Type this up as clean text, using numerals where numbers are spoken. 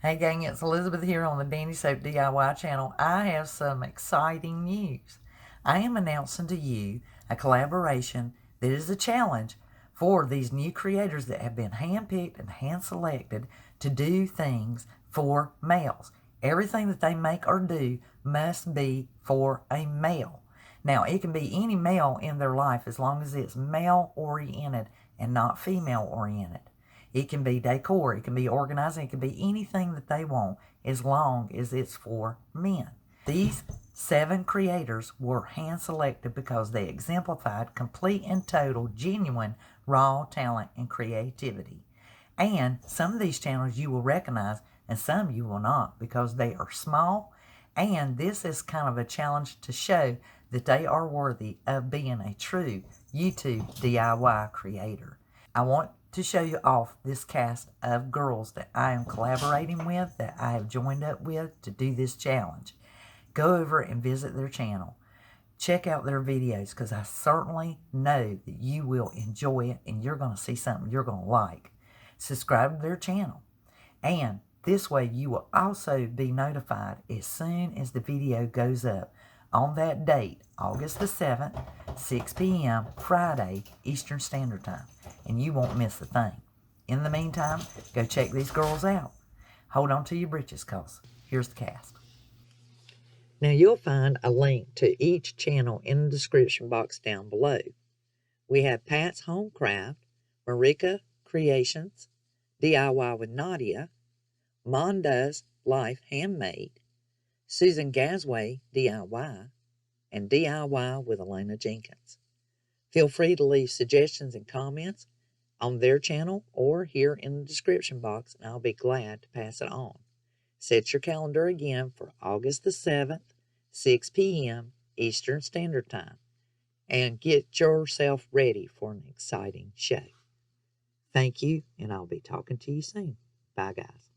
Hey gang, it's Elizabeth here on the Dandy Soap DIY channel. I have some exciting news. I am announcing to you a collaboration that is a challenge for these new creators that have been handpicked and hand selected to do things for males. Everything that they make or do must be for a male. Now, it can be any male in their life as long as it's male oriented and not female oriented. It can be decor, it can be organizing, it can be anything that they want as long as it's for men. These 7 creators were hand selected because they exemplified complete and total, genuine, raw talent and creativity. And some of these channels you will recognize and some you will not because they are small. And this is kind of a challenge to show that they are worthy of being a true YouTube DIY creator. I want to show you off this cast of girls that I am collaborating with, that I have joined up with to do this challenge. Go over and visit their channel. Check out their videos because I certainly know that you will enjoy it and you're going to see something you're going to like. Subscribe to their channel. And this way you will also be notified as soon as the video goes up on that date, August the 7th, 6 p.m., Friday, Eastern Standard Time. And you won't miss a thing. In the meantime, go check these girls out. Hold on to your britches, cause here's the cast. Now you'll find a link to each channel in the description box down below. We have Pat's Homecraft, Marika Creations, DIY with Nadia, Monda's Life Handmade, Susan Gasway DIY, and DIY with Elena Jenkins. Feel free to leave suggestions and comments on their channel or here in the description box, and I'll be glad to pass it on. Set your calendar again for August the 7th, 6 p.m. Eastern Standard Time, and get yourself ready for an exciting show. Thank you, and I'll be talking to you soon. Bye, guys.